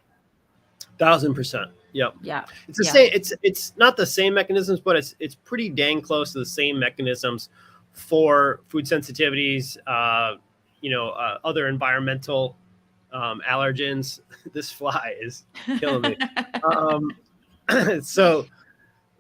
B: 1,000%. Yep.
A: Yeah.
B: It's the
A: Yeah.
B: same. It's not the same mechanisms, but it's pretty dang close to the same mechanisms for food sensitivities. Other environmental allergens. This fly is killing me. Um, so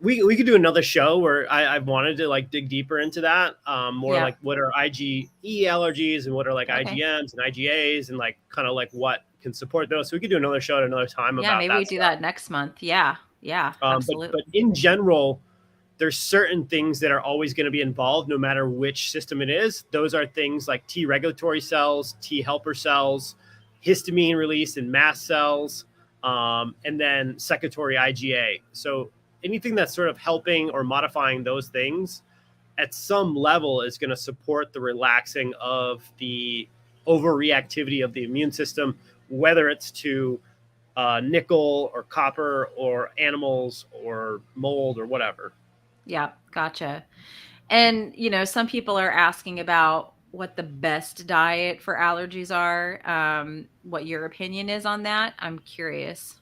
B: we could do another show where I've wanted to like dig deeper into that. More
A: Yeah.
B: like what are IgE allergies and what are like
A: Okay.
B: IgMs and IgAs and like kind of like what can support those. So we could do another show at another time
A: Yeah,
B: about
A: maybe we
B: that
A: do
B: stuff.
A: that next month. Yeah. Yeah,
B: But
A: absolutely.
B: in general, there's certain things that are always going to be involved no matter which system it is. Those are things like T regulatory cells, T helper cells, histamine release in mast cells, and then secretory IgA. So anything that's sort of helping or modifying those things at some level is going to support the relaxing of the overreactivity of the immune system, whether it's to nickel or copper or animals or mold or whatever.
A: Yeah, gotcha. And, some people are asking about what the best diet for allergies are. What your opinion is on that? I'm curious.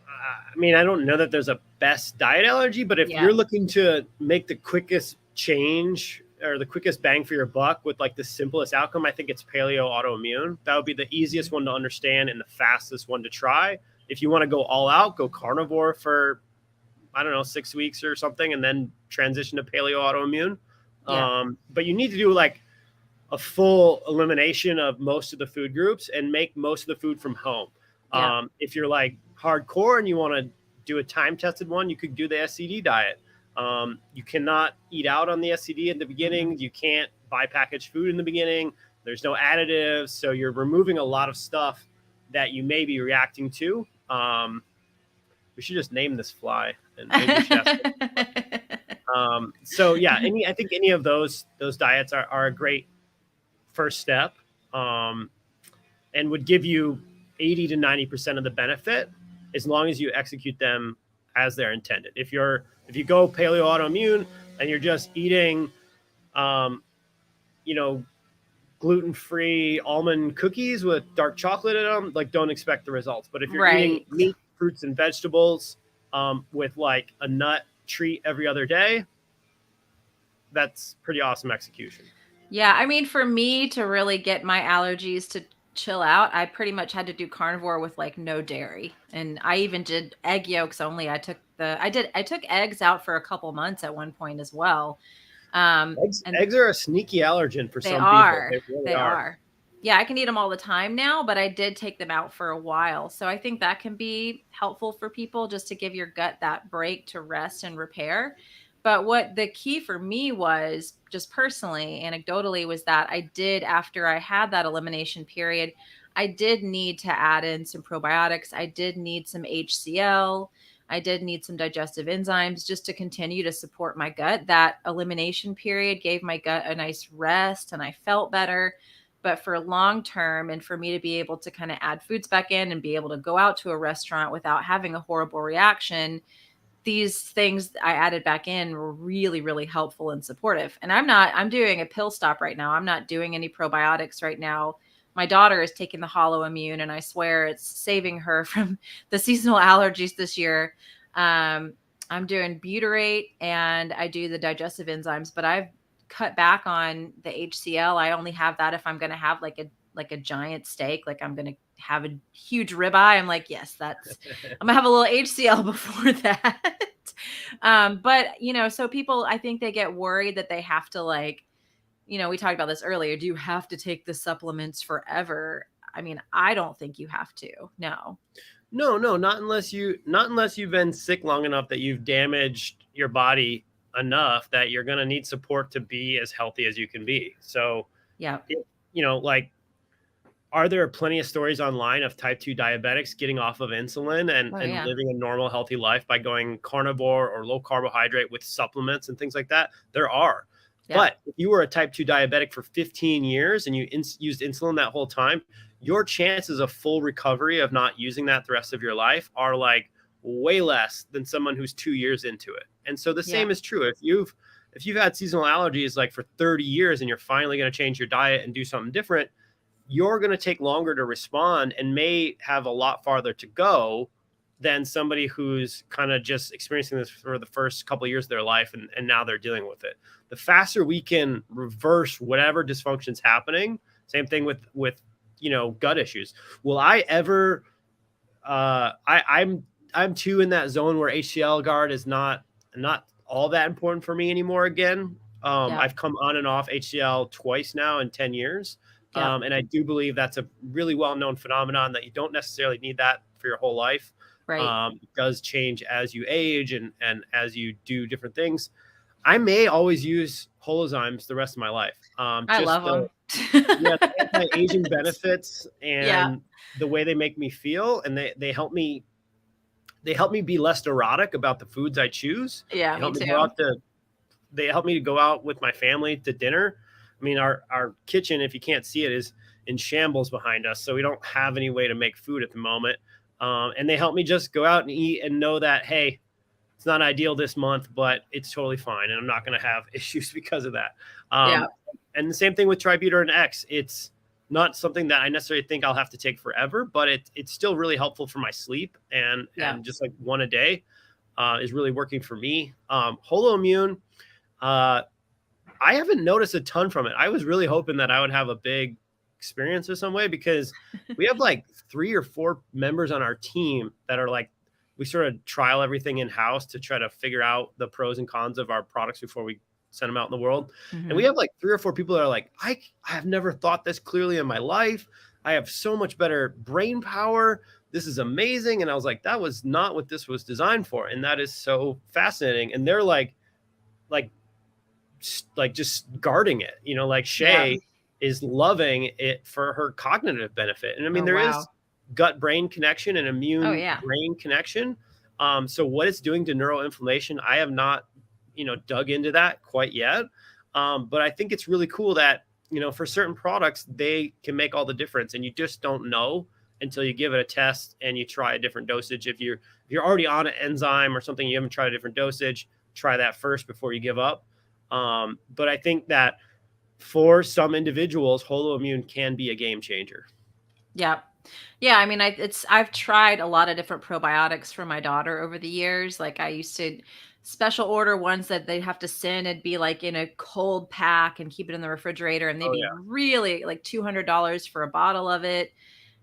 B: I mean, I don't know that there's a best diet allergy, but if
A: Yeah.
B: you're looking to make the quickest change or the quickest bang for your buck with like the simplest outcome, I think it's paleo autoimmune. That would be the easiest one to understand and the fastest one to try. If you want to go all out, go carnivore for, I don't know, 6 weeks or something, and then transition to paleo autoimmune.
A: Yeah.
B: But you need to do like a full elimination of most of the food groups and make most of the food from home.
A: Yeah.
B: If you're like hardcore and you want to do a time tested one, you could do the SCD diet. You cannot eat out on the SCD in the beginning. You can't buy packaged food in the beginning. There's no additives. So you're removing a lot of stuff that you may be reacting to. We should just name this fly and maybe we should ask so yeah, I think any of those diets are a great first step, and would give you 80 to 90% of the benefit as long as you execute them as they're intended. If you go paleo autoimmune and you're just eating, gluten-free almond cookies with dark chocolate in them, like don't expect the results. But if you're eating meat, fruits, and vegetables with like a nut treat every other day, that's pretty awesome execution.
A: Yeah, I mean, for me to really get my allergies to chill out, I pretty much had to do carnivore with like no dairy. And I even did egg yolks only. I took eggs out for a couple months at one point as well.
B: Eggs are a sneaky allergen for some people. They really are.
A: Yeah, I can eat them all the time now, but I did take them out for a while. So I think that can be helpful for people just to give your gut that break to rest and repair. But what the key for me was, just personally, anecdotally, was that I did, after I had that elimination period, I did need to add in some probiotics. I did need some HCl. I did need some digestive enzymes just to continue to support my gut. That elimination period gave my gut a nice rest and I felt better. But for long term, and for me to be able to kind of add foods back in and be able to go out to a restaurant without having a horrible reaction, these things I added back in were really, really helpful and supportive. And I'm doing a pill stop right now. I'm not doing any probiotics right now. My daughter is taking the hollow immune, and I swear it's saving her from the seasonal allergies this year. I'm doing butyrate and I do the digestive enzymes, but I've cut back on the HCl. I only have that if I'm going to have like a giant steak, like I'm going to have a huge ribeye. I'm like, yes, I'm gonna have a little HCl before that. But so people, I think they get worried that they have to we talked about this earlier. Do you have to take the supplements forever? I mean, I don't think you have to. No,
B: not unless you've been sick long enough that you've damaged your body enough that you're going to need support to be as healthy as you can be. So,
A: yeah,
B: are there plenty of stories online of type 2 diabetics getting off of insulin and living a normal, healthy life by going carnivore or low carbohydrate with supplements and things like that? There are. Yeah. But if you were a type 2 diabetic for 15 years and you used insulin that whole time, your chances of full recovery of not using that the rest of your life are like way less than someone who's 2 years into it. And so the same is true. If you've had seasonal allergies like for 30 years and you're finally going to change your diet and do something different, you're going to take longer to respond and may have a lot farther to go than somebody who's kind of just experiencing this for the first couple of years of their life and now they're dealing with it. The faster we can reverse whatever dysfunction's happening, same thing with gut issues. Will I ever I'm too in that zone where HCl guard is not all that important for me anymore again. I've come on and off HCl twice now in 10 years. And I do believe that's a really well-known phenomenon that you don't necessarily need that for your whole life. Right. It does change as you age and as you do different things. I may always use Holozymes the rest of my life.
A: I love them.
B: The anti-aging benefits and the way they make me feel, and they help me be less neurotic about the foods I choose.
A: Yeah,
B: they help me to go out with my family to dinner I mean, our kitchen, if you can't see it, is in shambles behind us. So we don't have any way to make food at the moment. And they help me just go out and eat and know that, hey, it's not ideal this month, but it's totally fine. And I'm not going to have issues because of that.
A: Yeah.
B: And the same thing with Tributyrin X. It's not something that I necessarily think I'll have to take forever, but it's still really helpful for my sleep. And just like one a day is really working for me. Holoimmune, I haven't noticed a ton from it. I was really hoping that I would have a big experience in some way, because we have like 3 or 4 members on our team that are like, we sort of trial everything in house to try to figure out the pros and cons of our products before we send them out in the world.
A: Mm-hmm.
B: And we have like 3 or 4 people that are like, I have never thought this clearly in my life. I have so much better brain power. This is amazing. And I was like, that was not what this was designed for. And that is so fascinating. And they're like just guarding it, you know, like Shay is loving it for her cognitive benefit. And I mean, there is gut brain connection and immune brain connection. So what it's doing to neuroinflammation, I have not, you know, dug into that quite yet. But I think it's really cool that, you know, for certain products, they can make all the difference, and you just don't know until you give it a test and you try a different dosage. If you're already on an enzyme or something, you haven't tried a different dosage, try that first before you give up. But I think that for some individuals, holoimmune can be a game changer.
A: Yeah. Yeah. I mean, I've tried a lot of different probiotics for my daughter over the years. Like I used to special order ones that they'd have to send and be like in a cold pack and keep it in the refrigerator. And they'd be really like $200 for a bottle of it.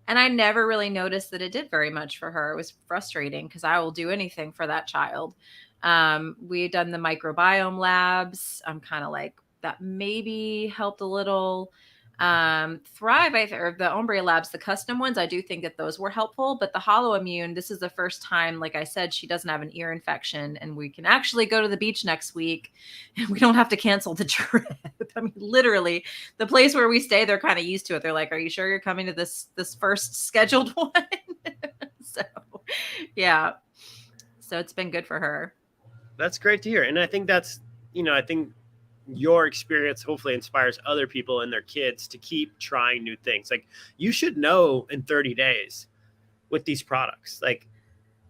A: And I never really noticed that it did very much for her. It was frustrating because I will do anything for that child. We had done the microbiome labs. I'm kind of like, that maybe helped a little. Thrive, or the Ombre labs, the custom ones, I do think that those were helpful. But the holoimmune, this is the first time, like I said, she doesn't have an ear infection, and we can actually go to the beach next week and we don't have to cancel the trip. I mean, literally, the place where we stay, they're kind of used to it. They're like, "Are you sure you're coming to this first scheduled one?" So, yeah. So it's been good for her.
B: That's great to hear. And I think that's, you know, I think your experience hopefully inspires other people and their kids to keep trying new things. Like you should know in 30 days with these products, like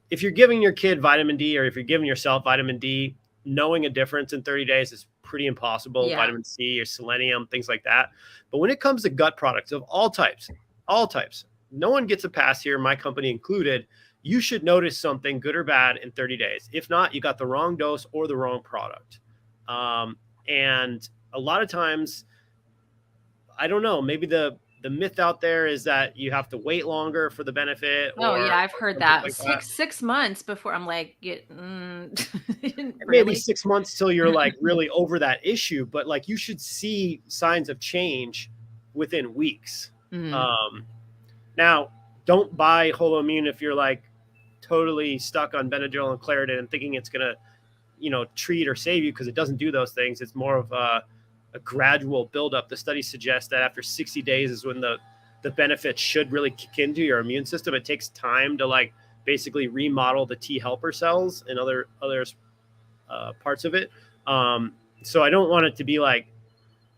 B: if you're giving your kid vitamin D or if you're giving yourself vitamin D, knowing a difference in 30 days is pretty impossible. Yeah. Vitamin C or selenium, things like that. But when it comes to gut products of all types, no one gets a pass here, my company included. You should notice something good or bad in 30 days. If not, you got the wrong dose or the wrong product. And a lot of times, I don't know, maybe the myth out there is that you have to wait longer for the benefit.
A: I've heard that. Like six months before. I'm like,
B: really? Maybe 6 months till you're like really over that issue. But like you should see signs of change within weeks. Mm-hmm. Now, don't buy holoimmune if you're like totally stuck on Benadryl and Claritin and thinking it's going to, you know, treat or save you, because it doesn't do those things. It's more of a gradual buildup. The studies suggest that after 60 days is when the benefits should really kick into your immune system. It takes time to like basically remodel the T helper cells and other parts of it. So I don't want it to be like,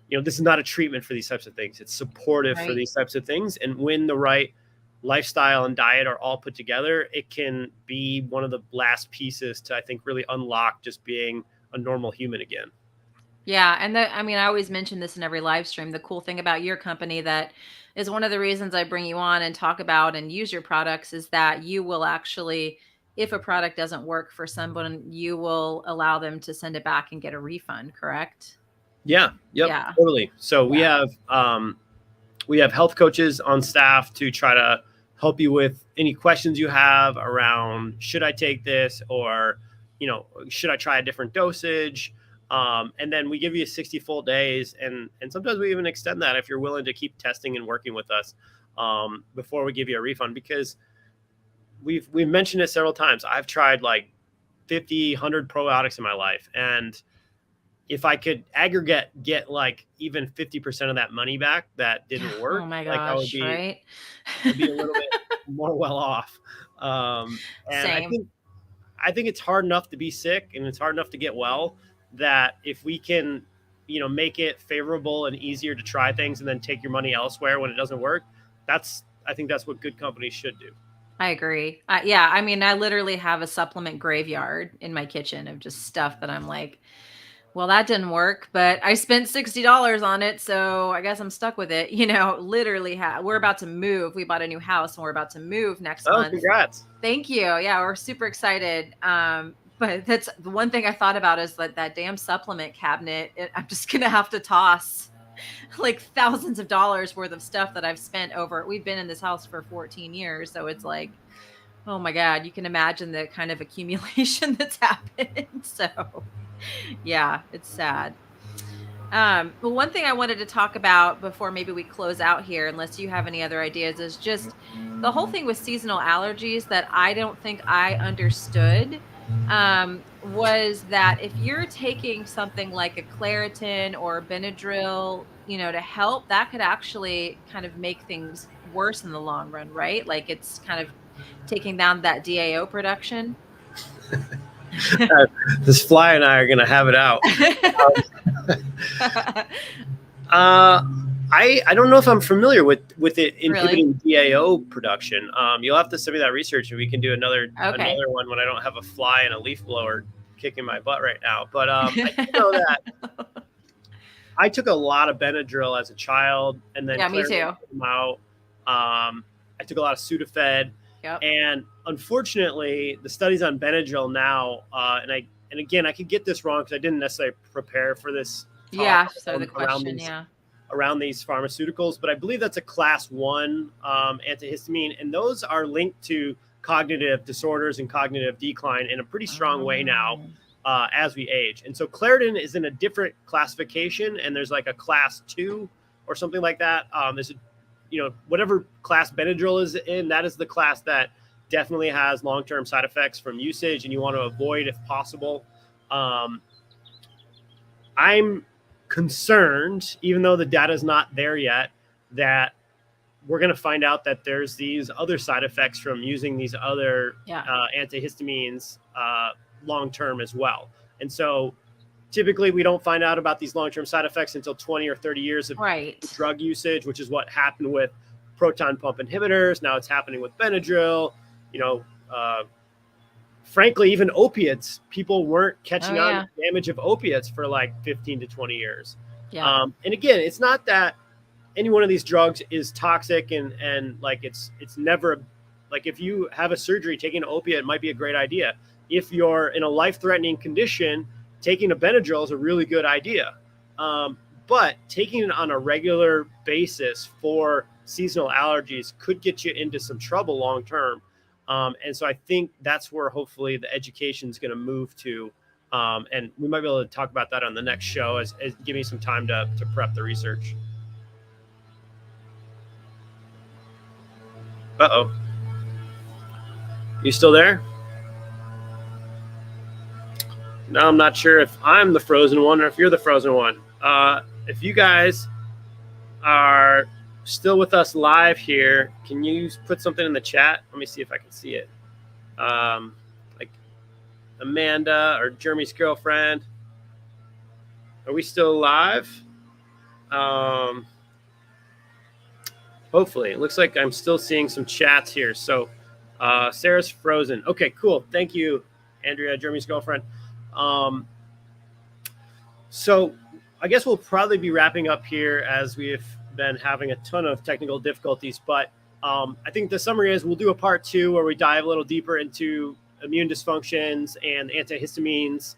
B: you know, this is not a treatment for these types of things. It's supportive for these types of things. And when the right lifestyle and diet are all put together, it can be one of the last pieces to, I think, really unlock just being a normal human again.
A: Yeah. And I mean, I always mention this in every live stream. The cool thing about your company that is one of the reasons I bring you on and talk about and use your products is that you will actually, if a product doesn't work for someone, you will allow them to send it back and get a refund, correct?
B: Yeah. Yep. Yeah. Totally. So we have health coaches on staff to try to help you with any questions you have around, should I take this, or, you know, should I try a different dosage? And then we give you 60 full days. And sometimes we even extend that if you're willing to keep testing and working with us before we give you a refund, because we've mentioned it several times. I've tried like 50, 100 probiotics in my life. And if I could get like even 50% of that money back that didn't work,
A: oh my gosh, like I
B: would be a little bit more well off. And same. I think it's hard enough to be sick and it's hard enough to get well, that if we can, make it favorable and easier to try things and then take your money elsewhere when it doesn't work. I think that's what good companies should do.
A: I agree. Yeah, I mean, I literally have a supplement graveyard in my kitchen of just stuff that I'm like, well, that didn't work, but I spent $60 on it, so I guess I'm stuck with it. Literally, we're about to move. We bought a new house, and we're about to move next
B: Oh,
A: month.
B: congrats!
A: Thank you. Yeah, we're super excited. But that's the one thing I thought about is that damn supplement cabinet. I'm just gonna have to toss like thousands of dollars worth of stuff that I've spent over. We've been in this house for 14 years, so it's like, oh my God, you can imagine the kind of accumulation that's happened. So yeah, it's sad. But one thing I wanted to talk about before maybe we close out here, unless you have any other ideas, is just the whole thing with seasonal allergies that I don't think I understood. Was that if you're taking something like a Claritin or Benadryl, to help, that could actually kind of make things worse in the long run, right? Like it's kind of taking down that DAO production.
B: This fly and I are going to have it out. I don't know if I'm familiar with it inhibiting DAO production. You'll have to send me that research, and we can do another one when I don't have a fly and a leaf blower kicking my butt right now. But I do know that I took a lot of Benadryl as a child, and then
A: me too.
B: I took a lot of Sudafed.
A: Yep.
B: And unfortunately, the studies on Benadryl now, and again, I could get this wrong because I didn't necessarily prepare for this.
A: Yeah. So the question,
B: around these pharmaceuticals, but I believe that's a class 1 antihistamine, and those are linked to cognitive disorders and cognitive decline in a pretty strong way now as we age. And so Claritin is in a different classification, and there's like a class 2 or something like that. There's whatever class Benadryl is in, that is the class that definitely has long-term side effects from usage, and you want to avoid if possible. I'm concerned, even though the data is not there yet, that we're going to find out that there's these other side effects from using these other antihistamines long-term as well. And so typically we don't find out about these long-term side effects until 20 or 30 years of drug usage, which is what happened with proton pump inhibitors. Now it's happening with Benadryl. Frankly, even opiates, people weren't catching on to the damage of opiates for like 15 to 20 years. Yeah. And again, it's not that any one of these drugs is toxic and like it's never like if you have a surgery, taking an opiate might be a great idea. If you're in a life-threatening condition, taking a Benadryl is a really good idea. But taking it on a regular basis for seasonal allergies could get you into some trouble long-term. And so I think that's where hopefully the education is going to move to. And we might be able to talk about that on the next show as give me some time to prep the research. Uh-oh. You still there? Now I'm not sure if I'm the frozen one or if you're the frozen one. If you guys are still with us live here, can you put something in the chat? Let me see if I can see it. Like Amanda or Jeremy's girlfriend. Are we still live? Hopefully. It looks like I'm still seeing some chats here. So Sarah's frozen. Okay, cool. Thank you, Andrea, Jeremy's girlfriend. So I guess we'll probably be wrapping up here as we've been having a ton of technical difficulties, but I think the summary is we'll do a part 2 where we dive a little deeper into immune dysfunctions and antihistamines,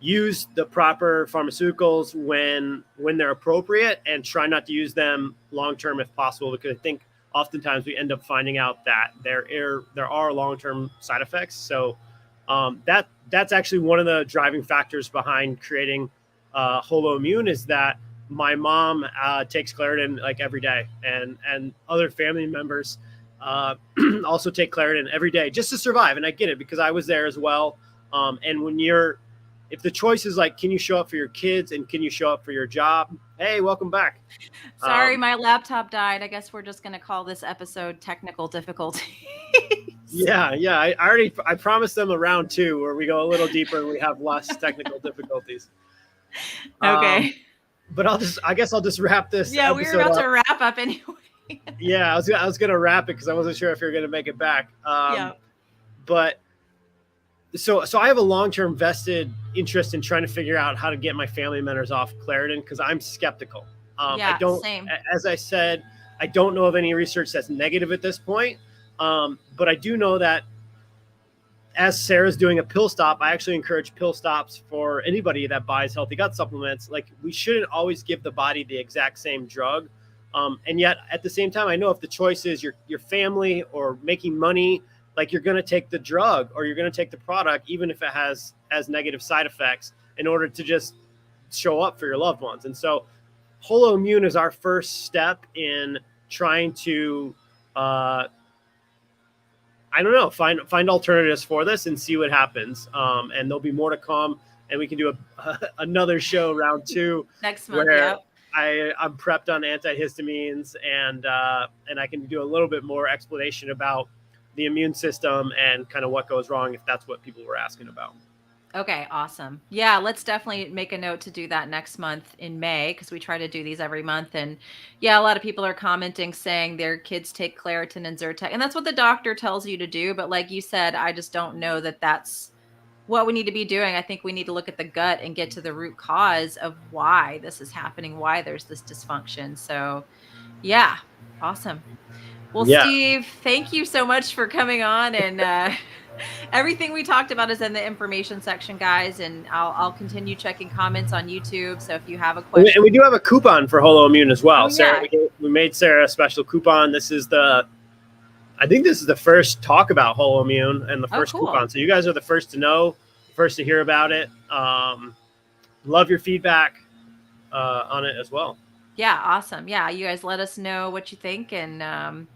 B: use the proper pharmaceuticals when they're appropriate and try not to use them long-term if possible, because I think oftentimes we end up finding out that there are long-term side effects. So that's actually one of the driving factors behind creating Holoimmune is that my mom takes Claritin like every day, and other family members also take Claritin every day just to survive. And I get it because I was there as well. And when you're if the choice is like, can you show up for your kids and can you show up for your job? Hey, welcome back.
A: Sorry, my laptop died. I guess we're just going to call this episode technical difficulties.
B: Yeah. I promised them a round 2 where we go a little deeper and we have less technical difficulties.
A: Okay.
B: But I guess I'll just wrap this.
A: Yeah, we were about to wrap up anyway.
B: Yeah, I was gonna wrap it because I wasn't sure if you were gonna make it back.
A: Yeah.
B: But so I have a long-term vested interest in trying to figure out how to get my family members off Claritin because I'm skeptical.
A: Yeah,
B: I don't,
A: same.
B: as I said, I don't know of any research that's negative at this point. But I do know that as Sarah's doing a pill stop, I actually encourage pill stops for anybody that buys healthy gut supplements. Like, we shouldn't always give the body the exact same drug. And yet at the same time, I know if the choice is your family or making money, like, you're going to take the drug or you're going to take the product, even if it has negative side effects, in order to just show up for your loved ones. And so Holoimmune is our first step in trying to, I don't know, find alternatives for this and see what happens. And there'll be more to come, and we can do another show, round 2,
A: next month.
B: Where
A: Yep.
B: I'm prepped on antihistamines, and I can do a little bit more explanation about the immune system and kind of what goes wrong, if that's what people were asking about.
A: Okay, awesome. Yeah, let's definitely make a note to do that next month in May, because we try to do these every month. And yeah, a lot of people are commenting saying their kids take Claritin and Zyrtec, and that's what the doctor tells you to do. But like you said, I just don't know that that's what we need to be doing. I think we need to look at the gut and get to the root cause of why this is happening, why there's this dysfunction. So yeah, awesome. Well,
B: Yeah.
A: Steve, thank you so much for coming on, and everything we talked about is in the information section, guys, and I'll continue checking comments on YouTube. So if you have a question,
B: And we do have a coupon for Holoimmune as well.
A: Oh,
B: Sarah,
A: yeah.
B: we made Sarah a special coupon. I think this is the first talk about Holoimmune and the first
A: cool.
B: coupon. So you guys are the first to know, first to hear about it. Love your feedback on it as well.
A: Yeah, awesome. Yeah, you guys let us know what you think, and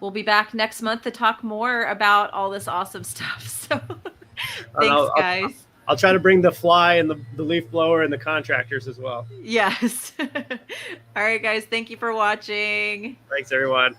A: we'll be back next month to talk more about all this awesome stuff. So thanks, guys.
B: I'll try to bring the fly and the leaf blower and the contractors as well.
A: Yes. All right, guys. Thank you for watching.
B: Thanks, everyone.